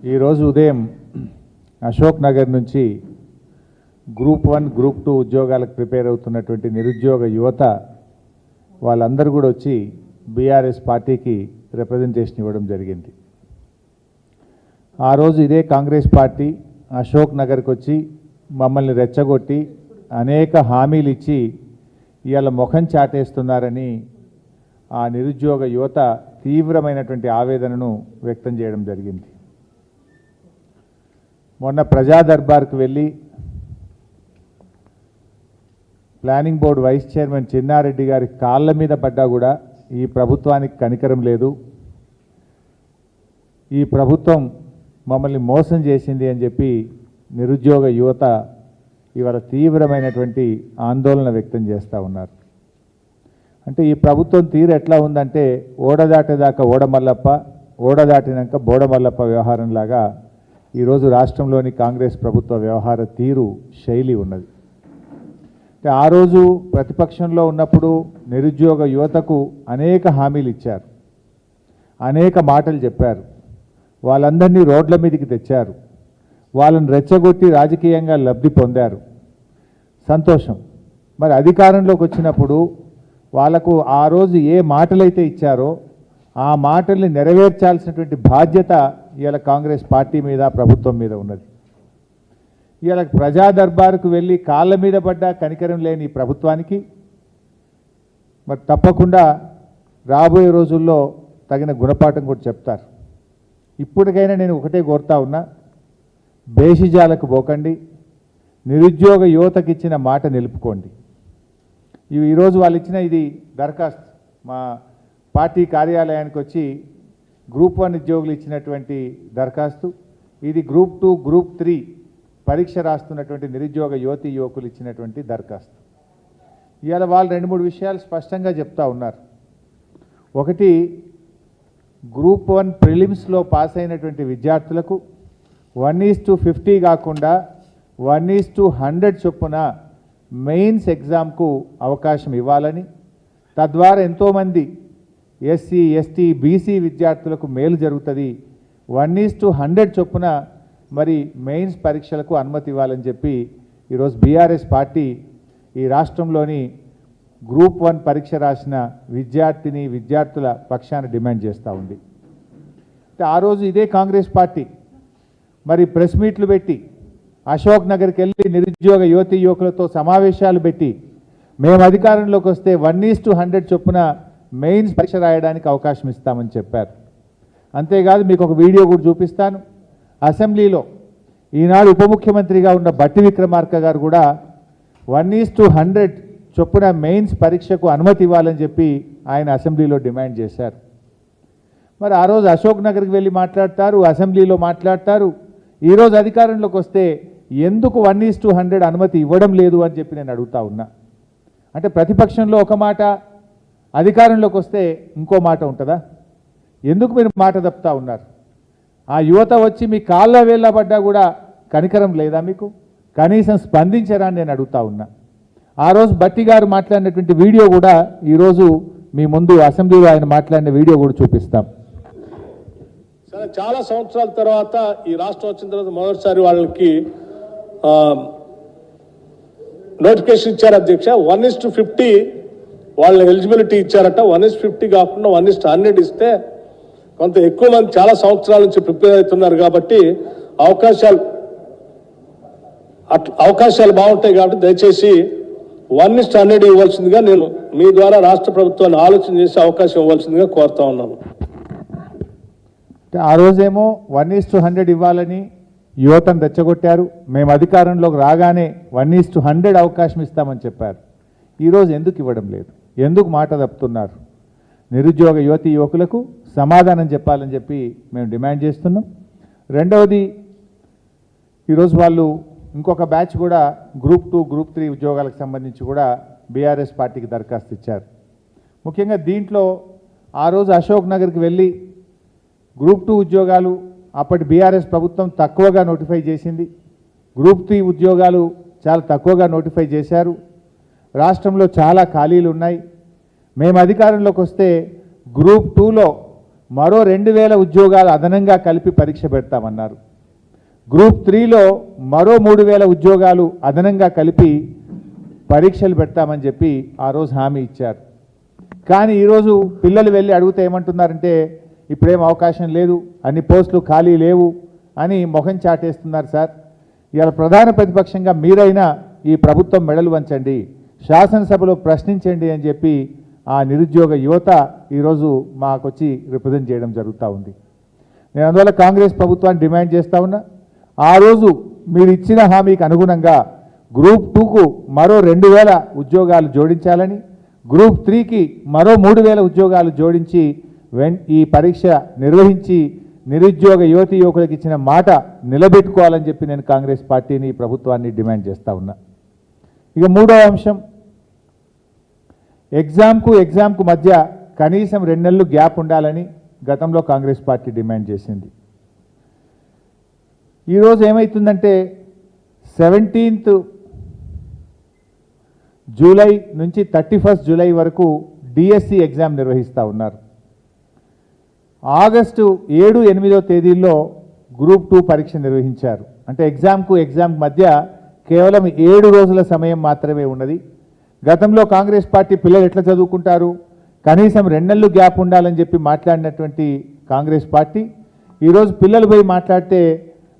ఈరోజు ఉదయం అశోక్ నగర్ నుంచి గ్రూప్ 1 గ్రూప్ 2 ఉద్యోగాలకు ప్రిపేర్ అవుతున్నటువంటి నిరుద్యోగ యువత వాళ్ళందరూ కూడా వచ్చి బీఆర్ఎస్ పార్టీకి రిప్రజెంటేషన్ ఇవ్వడం జరిగింది. ఆ రోజు ఇదే కాంగ్రెస్ పార్టీ అశోక్ నగర్కి వచ్చి మమ్మల్ని రెచ్చగొట్టి అనేక హామీలు ఇచ్చి ఇవాళ ముఖం చాటేస్తున్నారని ఆ నిరుద్యోగ యువత తీవ్రమైనటువంటి ఆవేదనను వ్యక్తం చేయడం జరిగింది. మొన్న ప్రజా దర్బార్కు వెళ్ళి planning board vice chairman Chinnareddy గారి కాళ్ళ మీద పడ్డా కూడా ఈ ప్రభుత్వానికి కనికరం లేదు, ఈ ప్రభుత్వం మమ్మల్ని మోసం చేసింది అని చెప్పి నిరుద్యోగ యువత ఇవాళ తీవ్రమైనటువంటి ఆందోళన వ్యక్తం చేస్తూ ఉన్నారు. అంటే ఈ ప్రభుత్వం తీరు ఎట్లా ఉందంటే ఓడదాటేదాకా ఓడమల్లప్ప, ఓడదాటినాక బోడమల్లప్ప వ్యవహారంలాగా ఈరోజు రాష్ట్రంలోని కాంగ్రెస్ ప్రభుత్వ వ్యవహార తీరు శైలి ఉన్నది. అంటే ఆ రోజు ప్రతిపక్షంలో ఉన్నప్పుడు నిరుద్యోగ యువతకు అనేక హామీలు ఇచ్చారు, అనేక మాటలు చెప్పారు, వాళ్ళందరినీ రోడ్ల మీదకి తెచ్చారు, వాళ్ళని రెచ్చగొట్టి రాజకీయంగా లబ్ధి పొందారు. సంతోషం. మరి అధికారంలోకి వచ్చినప్పుడు వాళ్లకు ఆ రోజు ఏ మాటలైతే ఇచ్చారో ఆ మాటల్ని నెరవేర్చాల్సినటువంటి బాధ్యత ఇవాళ కాంగ్రెస్ పార్టీ మీద ప్రభుత్వం మీద ఉన్నది. ఇవాళ ప్రజా దర్బారుకు వెళ్ళి కాళ్ళ మీద పడ్డా కనికరం లేని ఈ ప్రభుత్వానికి మరి తప్పకుండా రాబోయే రోజుల్లో తగిన గుణపాఠం కూడా చెప్తారు. ఇప్పటికైనా నేను ఒకటే కోరుతా ఉన్నా, బేషిజాలకు పోకండి, నిరుద్యోగ యువతకి ఇచ్చిన మాట నిలుపుకోండి. ఈరోజు వాళ్ళు ఇచ్చిన ఇది దరఖాస్తు మా పార్టీ కార్యాలయానికి వచ్చి గ్రూప్ 1 ఉద్యోగులు ఇచ్చినటువంటి దరఖాస్తు, ఇది గ్రూప్ 2 గ్రూప్ 3 పరీక్ష రాస్తున్నటువంటి నిరుద్యోగ యువతీ యువకులు ఇచ్చినటువంటి దరఖాస్తు. ఇవాళ వాళ్ళు 2-3 విషయాలు స్పష్టంగా చెప్తా ఉన్నారు. ఒకటి, గ్రూప్ 1 ప్రిలిమ్స్లో పాస్ అయినటువంటి విద్యార్థులకు 1:50 కాకుండా 1:100 చొప్పున మెయిన్స్ ఎగ్జామ్కు అవకాశం ఇవ్వాలని, తద్వారా ఎంతోమంది ఎస్సీ ఎస్టీ బీసీ విద్యార్థులకు మేలు జరుగుతుంది, 1:100 చొప్పున మరి మెయిన్స్ పరీక్షలకు అనుమతి ఇవ్వాలని చెప్పి ఈరోజు బీఆర్ఎస్ పార్టీ ఈ రాష్ట్రంలోని గ్రూప్ 1 పరీక్ష రాసిన విద్యార్థుల పక్షాన డిమాండ్ చేస్తూ ఉంది. ఆ రోజు ఇదే కాంగ్రెస్ పార్టీ మరి ప్రెస్ మీట్లు పెట్టి అశోక్ నగర్కి వెళ్ళి నిరుద్యోగ యువతీ యువకులతో సమావేశాలు పెట్టి మేము అధికారంలోకి వస్తే 1:100 చొప్పున మెయిన్స్ పరీక్ష రాయడానికి అవకాశం ఇస్తామని చెప్పారు. అంతేకాదు మీకు ఒక వీడియో కూడా చూపిస్తాను. అసెంబ్లీలో ఈనాడు ఉప ముఖ్యమంత్రిగా ఉన్న బట్టి విక్రమార్క గారు కూడా 1:100 చొప్పున మెయిన్స్ పరీక్షకు అనుమతి ఇవ్వాలని చెప్పి ఆయన అసెంబ్లీలో డిమాండ్ చేశారు. మరి ఆ రోజు అశోక్ నగర్కి వెళ్ళి మాట్లాడతారు, అసెంబ్లీలో మాట్లాడతారు, ఈరోజు అధికారంలోకి వస్తే ఎందుకు 1:100 అనుమతి ఇవ్వడం లేదు అని చెప్పి నేను అడుగుతా ఉన్నా. అంటే ప్రతిపక్షంలో ఒక మాట, అధికారంలోకి వస్తే ఇంకో మాట ఉంటుందా? ఎందుకు మీరు మాట తప్పుతా ఉన్నారు? ఆ యువత వచ్చి మీ కాళ్ళ వేళ్ళ పడ్డా కూడా కనికరం లేదా మీకు? కనీసం స్పందించరా అని నేను అడుగుతా ఉన్నా. ఆ రోజు బట్టి గారు మాట్లాడినటువంటి వీడియో కూడా ఈరోజు మీ ముందు అసెంబ్లీలో ఆయన మాట్లాడిన వీడియో కూడా చూపిస్తాం. సరే, చాలా సంవత్సరాల తర్వాత ఈ రాష్ట్రం వచ్చిన తర్వాత మొదటిసారి వాళ్ళకి నోటిఫికేషన్ ఇచ్చారు అధ్యక్ష. 1:50 వాళ్ళ ఎలిజిబిలిటీ ఇచ్చారట. 1:50 కాకుండా 1:100 ఇస్తే కొంత ఎక్కువ మంది చాలా సంవత్సరాల నుంచి ప్రిపేర్ అవుతున్నారు కాబట్టి అవకాశాలు బాగుంటాయి కాబట్టి దయచేసి 1:100 ఇవ్వాల్సిందిగా నేను మీ ద్వారా రాష్ట్ర ప్రభుత్వాన్ని ఆలోచన చేసి అవకాశం ఇవ్వాల్సిందిగా కోరుతా ఉన్నాను. ఆ రోజేమో 1:100 ఇవ్వాలని యువతను రెచ్చగొట్టారు, మేము అధికారంలోకి రాగానే 1:100 అవకాశం ఇస్తామని చెప్పారు. ఈరోజు ఎందుకు ఇవ్వడం లేదు? ఎందుకు మాట తప్పుతున్నారు? నిరుద్యోగ యువతీ యువకులకు సమాధానం చెప్పాలని చెప్పి మేము డిమాండ్ చేస్తున్నాం. రెండవది, ఈరోజు వాళ్ళు ఇంకొక బ్యాచ్ కూడా గ్రూప్ 2 గ్రూప్ 3 ఉద్యోగాలకు సంబంధించి కూడా బీఆర్ఎస్ పార్టీకి దరఖాస్తు ఇచ్చారు. ముఖ్యంగా దీంట్లో ఆ రోజు అశోక్ నగర్కి వెళ్ళి గ్రూప్ 2 ఉద్యోగాలు అప్పటి బీఆర్ఎస్ ప్రభుత్వం తక్కువగా నోటిఫై చేసింది, గ్రూప్ 3 ఉద్యోగాలు చాలా తక్కువగా నోటిఫై చేశారు, రాష్ట్రంలో చాలా ఖాళీలు ఉన్నాయి, మేము అధికారంలోకి వస్తే గ్రూప్ 2లో మరో 2000 ఉద్యోగాలు అదనంగా కలిపి పరీక్ష పెడతామన్నారు. గ్రూప్ 3లో మరో 3000 ఉద్యోగాలు అదనంగా కలిపి పరీక్షలు పెడతామని చెప్పి ఆ రోజు హామీ ఇచ్చారు. కానీ ఈరోజు పిల్లలు వెళ్ళి అడిగితే ఏమంటున్నారంటే ఇప్పుడేం అవకాశం లేదు, అన్ని పోస్టులు ఖాళీ లేవు అని మొహం చాటేస్తున్నారు సార్. ఇవాళ ప్రధాన ప్రతిపక్షంగా మీరైనా ఈ ప్రభుత్వం మెడలు వంచండి, శాసనసభలో ప్రశ్నించండి అని చెప్పి ఆ నిరుద్యోగ యువత ఈరోజు మాకొచ్చి రిప్రజెంట్ చేయడం జరుగుతూ ఉంది. నేను అందువల్ల కాంగ్రెస్ ప్రభుత్వాన్ని డిమాండ్ చేస్తూ ఉన్నా, ఆ రోజు మీరు ఇచ్చిన హామీకి అనుగుణంగా గ్రూప్ 2కు మరో 2000 ఉద్యోగాలు జోడించాలని, గ్రూప్ 3కి మరో 3000 ఉద్యోగాలు జోడించి ఈ పరీక్ష నిర్వహించి నిరుద్యోగ యువతి యువకులకు ఇచ్చిన మాట నిలబెట్టుకోవాలని చెప్పి నేను కాంగ్రెస్ పార్టీని ప్రభుత్వాన్ని డిమాండ్ చేస్తూ ఉన్నా. ఇక మూడవ అంశం, ఎగ్జామ్కు మధ్య కనీసం 2 నెలలు గ్యాప్ ఉండాలని గతంలో కాంగ్రెస్ పార్టీ డిమాండ్ చేసింది. ఈరోజు ఏమవుతుందంటే 17th జూలై నుంచి 31st జూలై వరకు డిఎస్సి ఎగ్జామ్ నిర్వహిస్తూ ఉన్నారు. ఆగస్టు 7, 8వ తేదీల్లో గ్రూప్ 2 పరీక్ష నిర్వహించారు. అంటే ఎగ్జామ్ మధ్య కేవలం 7 రోజుల సమయం మాత్రమే ఉన్నది. గతంలో కాంగ్రెస్ పార్టీ పిల్లలు ఎట్లా చదువుకుంటారు, కనీసం 2 నెలలు గ్యాప్ ఉండాలని చెప్పి మాట్లాడినటువంటి కాంగ్రెస్ పార్టీ ఈరోజు పిల్లలు పోయి మాట్లాడితే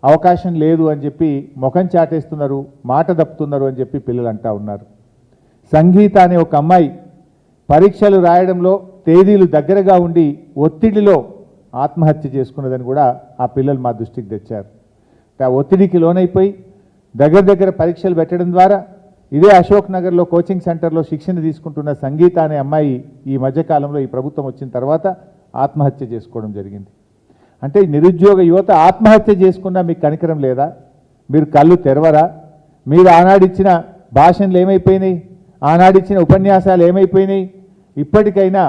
అవకాశం లేదు అని చెప్పి ముఖం చాటేస్తున్నారు, మాట దప్పుతున్నారు అని చెప్పి పిల్లలు అంటూ ఉన్నారు. సంగీత అనే ఒక అమ్మాయి పరీక్షలు రాయడంలో తేదీలు దగ్గరగా ఉండి ఒత్తిడిలో ఆత్మహత్య చేసుకున్నదని కూడా ఆ పిల్లలు మా దృష్టికి తెచ్చారు. ఆ ఒత్తిడికి లోనైపోయి దగ్గర పరీక్షలు పెట్టడం ద్వారా ఇదే అశోక్ నగర్లో కోచింగ్ సెంటర్లో శిక్షణ తీసుకుంటున్న సంగీత అనే అమ్మాయి ఈ మధ్యకాలంలో ఈ ప్రభుత్వం వచ్చిన తర్వాత ఆత్మహత్య చేసుకోవడం జరిగింది. అంటే నిరుద్యోగ యువత ఆత్మహత్య చేసుకున్నా మీకు కనికరం లేదా? మీరు కళ్ళు తెరవరా? మీరు ఆనాడిచ్చిన భాషణలు ఏమైపోయినాయి, ఆనాడిచ్చిన ఉపన్యాసాలు ఏమైపోయినాయి? ఇప్పటికైనా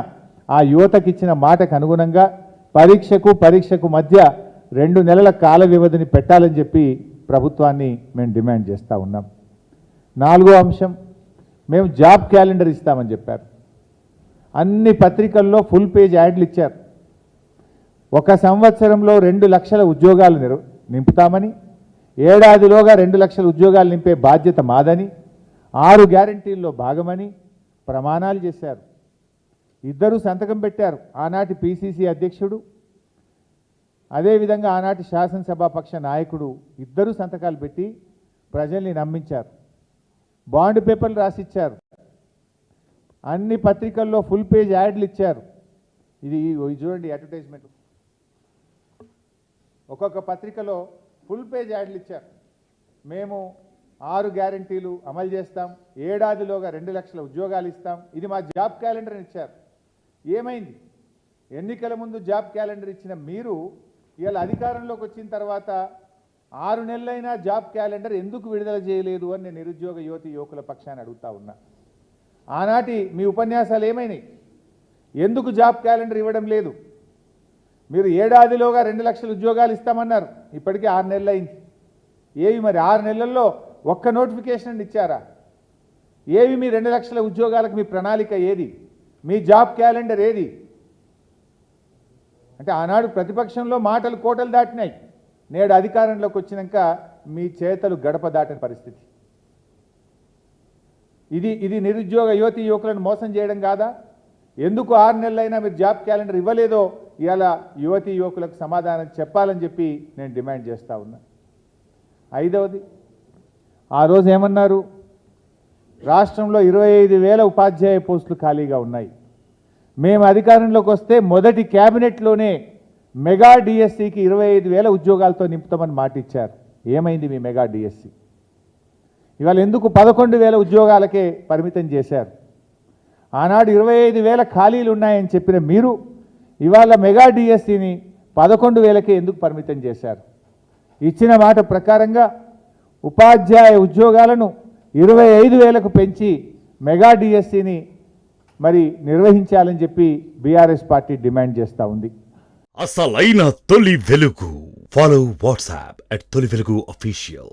ఆ యువతకి ఇచ్చిన మాటకు అనుగుణంగా పరీక్షకు మధ్య 2 నెలల కాల వ్యవధిని పెట్టాలని చెప్పి ప్రభుత్వాన్ని మేము డిమాండ్ చేస్తూ ఉన్నాం. 4వ అంశం, మేము జాబ్ క్యాలెండర్ ఇస్తామని చెప్పారు. అన్ని పత్రికల్లో ఫుల్ పేజ్ యాడ్లు ఇచ్చారు. 1 సంవత్సరంలో 2 లక్షల ఉద్యోగాలు నింపుతామని, ఏడాదిలోగా 2 లక్షల ఉద్యోగాలు నింపే బాధ్యత మాదని, 6 గ్యారంటీల్లో భాగమని ప్రమాణాలు చేశారు. ఇద్దరు సంతకం పెట్టారు, ఆనాటి పిసిసి అధ్యక్షుడు అదేవిధంగా ఆనాటి శాసనసభాపక్ష నాయకుడు ఇద్దరు సంతకాలు పెట్టి ప్రజల్ని నమ్మించారు. బాండ్ పేపర్లు రాసిచ్చారు. అన్ని పత్రికల్లో ఫుల్ పేజ్ యాడ్లు ఇచ్చారు. ఇది చూడండి అడ్వర్టైజ్మెంట్, ఒక్కొక్క పత్రికలో ఫుల్ పేజ్ యాడ్లు ఇచ్చారు. మేము 6 గ్యారంటీలు అమలు చేస్తాం, ఏడాదిలోగా 2 లక్షల ఉద్యోగాలు ఇస్తాం, ఇది మా జాబ్ క్యాలెండర్ అని ఇచ్చారు. ఏమైంది? ఎన్నికల ముందు జాబ్ క్యాలెండర్ ఇచ్చిన మీరు ఇవాళ అధికారంలోకి వచ్చిన తర్వాత 6 నెలలైనా జాబ్ క్యాలెండర్ ఎందుకు విడుదల చేయలేదు అని నేను నిరుద్యోగ యువకుల పక్షాన్ని అడుగుతా ఉన్నా. ఆనాటి మీ ఉపన్యాసాలు ఏమైనాయి? ఎందుకు జాబ్ క్యాలెండర్ ఇవ్వడం లేదు? మీరు ఏడాదిలోగా 2 లక్షల ఉద్యోగాలు ఇస్తామన్నారు, ఇప్పటికీ 6 నెలలు అయింది. ఏవి మరి 6 నెలల్లో ఒక్క నోటిఫికేషన్ ఇచ్చారా? ఏవి మీ 2 లక్షల ఉద్యోగాలకు మీ ప్రణాళిక ఏది? మీ జాబ్ క్యాలెండర్ ఏది? అంటే ఆనాడు ప్రతిపక్షంలో మాటలు కోటలు దాటినాయి, నేడు అధికారంలోకి వచ్చినాక మీ చేతలు గడప దాటిన పరిస్థితి. ఇది నిరుద్యోగ యువకులను మోసం చేయడం కాదా? ఎందుకు 6 నెలలైనా మీరు జాబ్ క్యాలెండర్ ఇవ్వలేదో ఇవాళ యువకులకు సమాధానం చెప్పాలని చెప్పి నేను డిమాండ్ చేస్తూ ఉన్నా. 5వది, ఆ రోజు ఏమన్నారు? రాష్ట్రంలో 25,000 ఉపాధ్యాయ పోస్టులు ఖాళీగా ఉన్నాయి. మేము అధికారంలోకి వస్తే మొదటి క్యాబినెట్లోనే మెగా డిఎస్సికి 25,000 ఉద్యోగాలతో నింపుతామని మాట ఇచ్చారు. ఏమైంది మీ మెగా డిఎస్సి? ఇవాళ ఎందుకు 11,000 ఉద్యోగాలకే పరిమితం చేశారు? ఆనాడు 25,000 ఖాళీలు ఉన్నాయని చెప్పిన మీరు ఇవాళ మెగా డిఎస్సిని 11,000కే ఎందుకు పరిమితం చేశారు? ఇచ్చిన మాట ప్రకారంగా ఉపాధ్యాయ ఉద్యోగాలను 25,000కు పెంచి మెగా డిఎస్సిని మరి నిర్వహించాలని చెప్పి బీఆర్ఎస్ పార్టీ డిమాండ్ చేస్తూ ఉంది. అసలైన తొలి వెలుగు. ఫాలో వాట్సాప్ @తొలి వెలుగు అఫీషియల్.